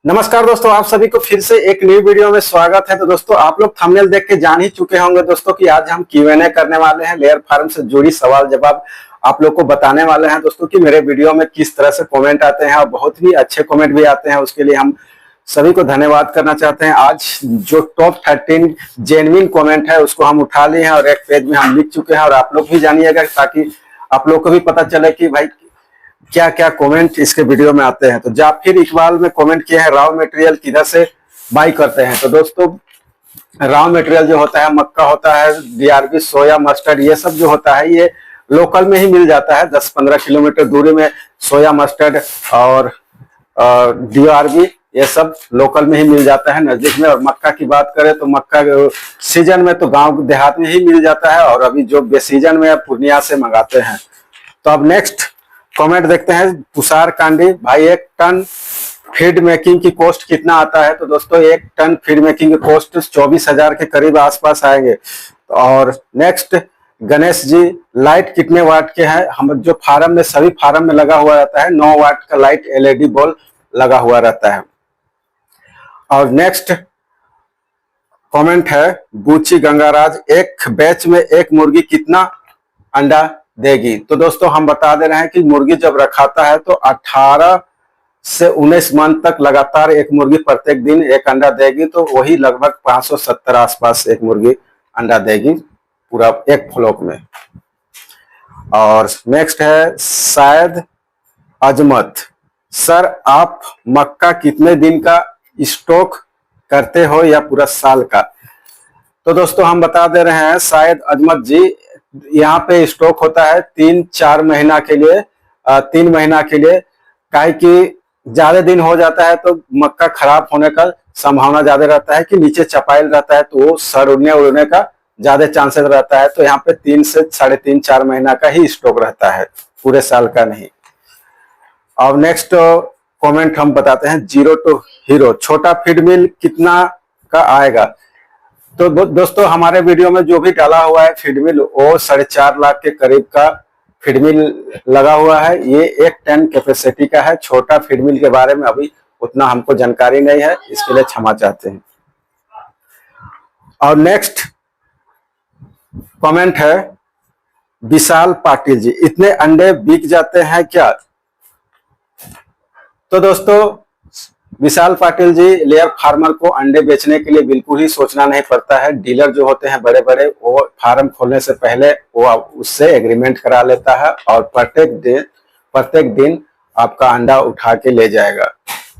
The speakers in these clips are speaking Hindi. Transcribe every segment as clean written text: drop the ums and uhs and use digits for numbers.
नमस्कार दोस्तों, आप सभी को फिर से एक नई वीडियो में स्वागत है। तो दोस्तों, आप लोग थंबनेल देख के जान ही चुके होंगे दोस्तों कि आज हम Q&A करने वाले हैं। लेयर फार्म से जुड़ी सवाल जवाब आप लोग को बताने वाले हैं दोस्तों कि मेरे वीडियो में किस तरह से कमेंट आते हैं और बहुत ही अच्छे कमेंट भी आते हैं। उसके लिए हम सभी को धन्यवाद करना चाहते हैं। आज जो टॉप 13 जेन्युइन कमेंट है उसको हम उठा लिए हैं और एक पेज में हम लिख चुके हैं और आप लोग भी जानिएगा ताकि आप लोग को भी पता चले कि भाई क्या क्या कमेंट इसके वीडियो में आते हैं। तो जाफिर इकबाल में कमेंट किया है, रॉ मटेरियल किधर से बाई करते हैं। तो दोस्तों, रॉ मटेरियल जो होता है, मक्का होता है, डीआरबी, सोया, मस्टर्ड, ये सब जो होता है ये लोकल में ही मिल जाता है। 10-15 किलोमीटर दूरी में सोया, मस्टर्ड और डीआरबी ये सब लोकल में ही मिल जाता है, नजदीक में। और मक्का की बात करें तो मक्का सीजन में तो गांव देहात में ही मिल जाता है और अभी जो बेसीजन में पूर्णिया से मंगाते हैं। तो अब नेक्स्ट कमेंट देखते हैं। तुषार कांडी, भाई 1 टन फीड मेकिंग की कॉस्ट कितना आता है। तो दोस्तों, 1 टन फीड मेकिंग की कॉस्ट 24,000 के करीब आसपास आएंगे। और नेक्स्ट गणेश जी, लाइट कितने वाट के हैं। हम जो फार्म में, सभी फार्म में लगा हुआ रहता है 9 वाट का लाइट एलईडी बल्ब लगा हुआ रहता है। और नेक्स्ट कमेंट है बूची गंगाराज, एक बैच में एक मुर्गी कितना अंडा देगी। तो दोस्तों, हम बता दे रहे हैं कि मुर्गी जब रखाता है तो 18 से 19 मंथ तक लगातार एक मुर्गी प्रत्येक दिन एक अंडा देगी। तो वही लगभग 570 आसपास एक मुर्गी अंडा देगी पूरा एक फ्लोक में। और नेक्स्ट है शायद अजमत, सर आप मक्का कितने दिन का स्टॉक करते हो या पूरा साल का। तो दोस्तों, हम बता दे रहे हैं शायद अजमत जी, यहाँ पे स्टॉक होता है 3-4 महीना के लिए, 3 महीना के लिए। काहे कि ज्यादा दिन हो जाता है तो मक्का खराब होने का संभावना ज्यादा रहता है कि नीचे चपाइल रहता है तो वो सड़ उड़ने का ज्यादा चांसेस रहता है। तो यहाँ पे 3 से 3.5-4 महीना का ही स्टॉक रहता है, पूरे साल का नहीं। और नेक्स्ट कमेंट हम बताते हैं, जीरो टू हीरो, छोटा फीड मिल कितना का आएगा। तो दोस्तों, हमारे वीडियो में जो भी डाला हुआ है फीड मिल वो 4.5 लाख के करीब का फीड मिल लगा हुआ है। ये 1 टन कैपेसिटी का है। छोटा फीड मिल के बारे में अभी उतना हमको जानकारी नहीं है, इसके लिए क्षमा चाहते हैं। और नेक्स्ट कमेंट है विशाल पाटिल जी, इतने अंडे बिक जाते हैं क्या। तो दोस्तों, विशाल पाटिल जी, लेयर फार्मर को अंडे बेचने के लिए बिल्कुल ही सोचना नहीं पड़ता है। डीलर जो होते हैं बड़े बड़े, वो फार्म खोलने से पहले वो उससे एग्रीमेंट करा लेता है और प्रत्येक दिन आपका अंडा उठा के ले जाएगा।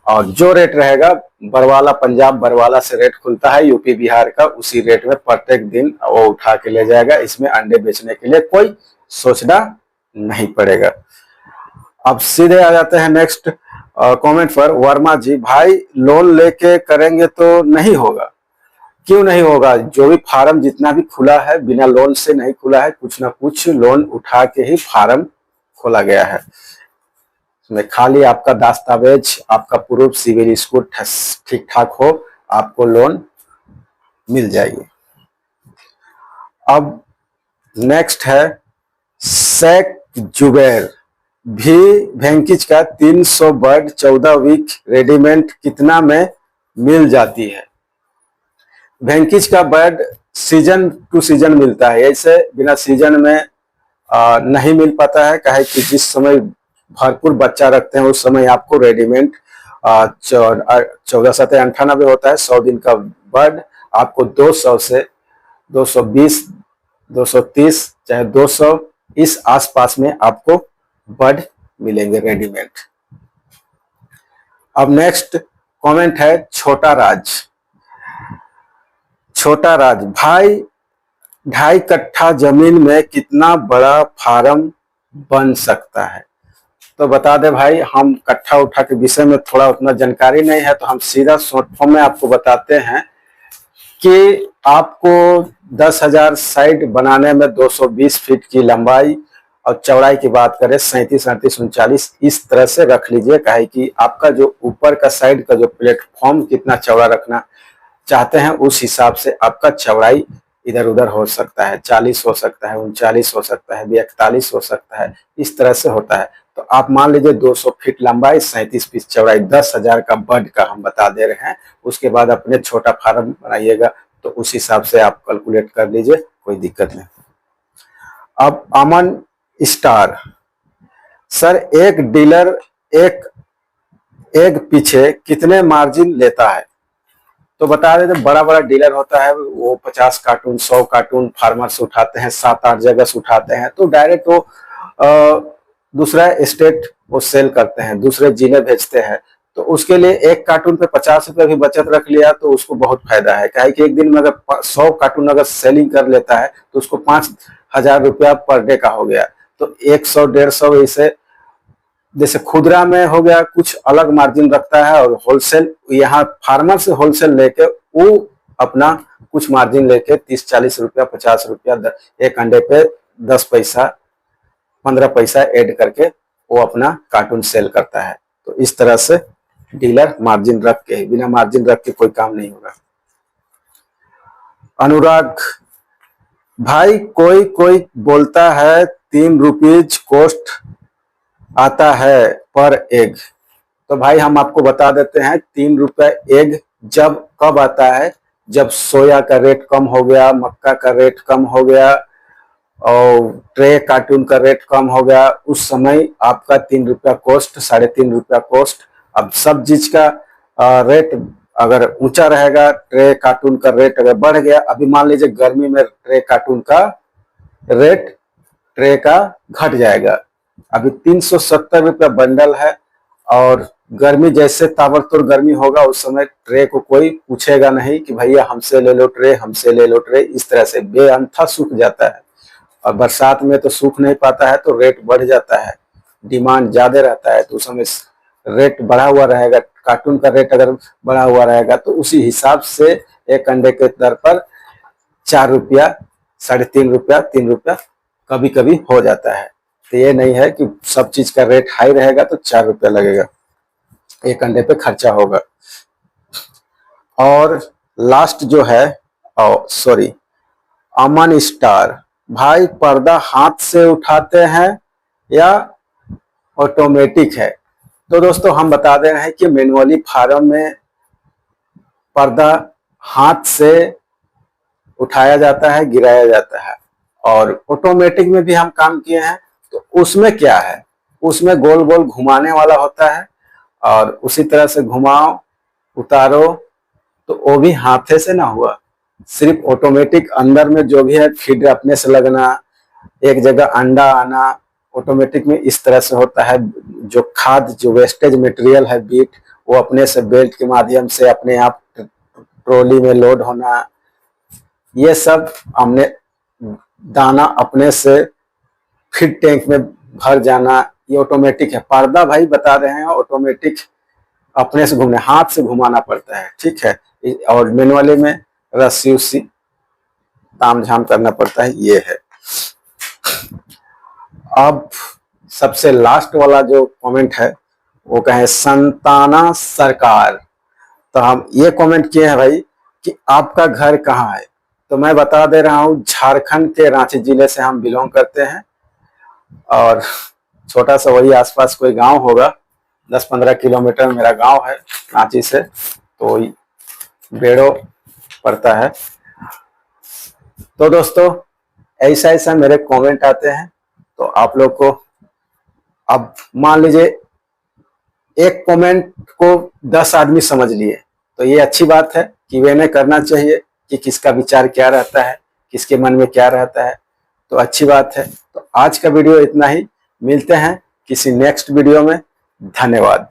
और जो रेट रहेगा, बरवाला, पंजाब बरवाला से रेट खुलता है यूपी बिहार का, उसी रेट में प्रत्येक दिन वो उठा के ले जाएगा। इसमें अंडे बेचने के लिए कोई सोचना नहीं पड़ेगा। अब सीधे आ जाते हैं नेक्स्ट कमेंट पर। वर्मा जी, भाई लोन लेके करेंगे तो नहीं होगा। क्यों नहीं होगा, जो भी फार्म जितना भी खुला है बिना लोन से नहीं खुला है, कुछ ना कुछ लोन उठा के ही फार्म खोला गया है। इसमें खाली आपका दस्तावेज, आपका प्रूफ, सिविल स्कोर ठीक ठाक हो, आपको लोन मिल जाएगी। अब नेक्स्ट है शेख जुबैर, भी वेंकीज का 300 बर्ड 14 वीक रेडीमेड कितना में मिल जाती है। वेंकीज का बर्ड सीजन टू सीजन मिलता है, ऐसे बिना सीजन में नहीं मिल पाता है। काहे कि जिस समय भरपूर बच्चा रखते हैं उस समय आपको रेडीमेड 14-7-98 होता है 100 दिन का बर्ड, आपको 200 से 220, 230 चाहे 200 इस आसपास में आपको बर्ड मिलेंगे रेडीमेड। अब नेक्स्ट कमेंट है छोटा राज, भाई 2.5 कट्ठा जमीन में कितना बड़ा फार्म बन सकता है। तो बता दे भाई, हम कट्ठा उठा के विषय में थोड़ा उतना जानकारी नहीं है, तो हम सीधा शॉर्ट फॉर्म में आपको बताते हैं कि आपको 10,000 साइड बनाने में 220 फीट की लंबाई और चौड़ाई की बात करें 37-38-39 इस तरह से रख लीजिए। काहे कि आपका जो ऊपर का साइड का जो प्लेटफॉर्म कितना चौड़ा रखना चाहते हैं उस हिसाब से आपका चौड़ाई इधर उधर हो सकता है, 40 हो सकता है, 39 हो सकता है, 41 हो सकता है, इस तरह से होता है। तो आप मान लीजिए 200 फीट लंबाई, 37 फीट चौड़ाई, 10,000 का बर्ड का हम बता दे रहे हैं। उसके बाद अपने छोटा फार्म बनाइएगा तो उस हिसाब से आप कैलकुलेट कर लीजिए, कोई दिक्कत नहीं। अब अमन स्टार सर, एक डीलर एक एग पीछे कितने मार्जिन लेता है? तो बता देते, बड़ा बड़ा डीलर होता है वो 50 कार्टून 100 कार्टून फार्मर से उठाते हैं, 7-8 जगह से उठाते हैं, तो डायरेक्ट वो दूसरा स्टेट वो सेल करते हैं, दूसरे जिले भेजते हैं। तो उसके लिए एक कार्टून पे 50 रुपए भी बचत रख लिया तो उसको बहुत फायदा है। क्या है कि एक दिन में अगर 100 कार्टून अगर सेलिंग कर लेता है तो उसको 5,000 रुपया पर डे का हो गया। तो 100-150 ऐसे, जैसे खुदरा में हो गया कुछ अलग मार्जिन रखता है, और होलसेल यहाँ फार्मर से होलसेल लेके वो अपना कुछ मार्जिन लेके 30-40 रुपया 50 रुपया एक अंडे पे 10 पैसा 15 पैसा ऐड करके वो अपना कार्टून सेल करता है। तो इस तरह से डीलर मार्जिन रख के, बिना मार्जिन रख के कोई काम नहीं होगा। अनुराग भाई, कोई कोई बोलता है 3 रुपीज कॉस्ट आता है पर एग। तो भाई हम आपको बता देते हैं 3 रुपए एग जब कब आता है, जब सोया का रेट कम हो गया, मक्का का रेट कम हो गया और ट्रे कार्टून का रेट कम हो गया, उस समय आपका 3 रुपया कॉस्ट, 3.5 रुपया कॉस्ट। अब सब चीज का रेट अगर ऊंचा रहेगा, ट्रे कार्टून का रेट अगर बढ़ गया, अभी मान लीजिए गर्मी में ट्रे कार्टून का रेट ट्रे का घट जाएगा। अभी 370 रुपया बंडल है, और गर्मी जैसे ताबड़तोड़ गर्मी होगा उस समय ट्रे को कोई पूछेगा नहीं कि भैया हमसे ले लो ट्रे, हमसे ले लो ट्रे। इस तरह से बेअंथा सूख जाता है, और बरसात में तो सूख नहीं पाता है तो रेट बढ़ जाता है, डिमांड ज्यादा रहता है, तो उस समय रेट बढ़ा हुआ रहेगा। कार्टून का रेट अगर बढ़ा हुआ रहेगा तो उसी हिसाब से एक अंडे के दर पर 4 रुपया 3.5 रुपया 3 रुपया कभी कभी हो जाता है। तो ये नहीं है कि सब चीज का रेट हाई रहेगा तो 4 रुपया लगेगा, एक अंडे पे खर्चा होगा। और लास्ट जो है, सॉरी, अमन स्टार भाई, पर्दा हाथ से उठाते हैं या ऑटोमेटिक है? तो दोस्तों हम बता दे रहे हैं कि मैनुअली फार्म में पर्दा हाथ से उठाया जाता है, गिराया जाता है, और ऑटोमेटिक में भी हम काम किए हैं। तो उसमें क्या है, उसमें गोल गोल घुमाने वाला होता है, और उसी तरह से घुमाओ उतारो, तो वो भी हाथे से ना हुआ। सिर्फ ऑटोमेटिक अंदर में जो भी है फीड अपने से लगना, एक जगह अंडा आना, ऑटोमेटिक में इस तरह से होता है। जो खाद, जो वेस्टेज मटेरियल है बीट, वो अपने से बेल्ट के माध्यम से अपने आप ट्रॉली में लोड होना, ये सब हमने दाना अपने से फिर टैंक में भर जाना, ये ऑटोमेटिक है। पर्दा भाई बता रहे हैं ऑटोमेटिक अपने से घूमने, हाथ से घुमाना पड़ता है, ठीक है। और मैनुअली में रस्सी उस्सी ताम झाम करना पड़ता है, ये है। अब सबसे लास्ट वाला जो कमेंट है वो कहे संताना सरकार। तो हम ये कमेंट किए हैं भाई कि आपका घर कहाँ है? तो मैं बता दे रहा हूँ, झारखंड के रांची जिले से हम बिलोंग करते हैं, और छोटा सा वही आसपास कोई गांव होगा, 10-15 किलोमीटर मेरा गांव है रांची से, तो बेड़ो पड़ता है। तो दोस्तों ऐसा ऐसा मेरे कमेंट आते हैं, तो आप लोग को, अब मान लीजिए एक कमेंट को 10 आदमी समझ लिए, तो ये अच्छी बात है कि वे करना चाहिए कि किसका विचार क्या रहता है, किसके मन में क्या रहता है, तो अच्छी बात है। तो आज का वीडियो इतना ही, मिलते हैं किसी नेक्स्ट वीडियो में। धन्यवाद।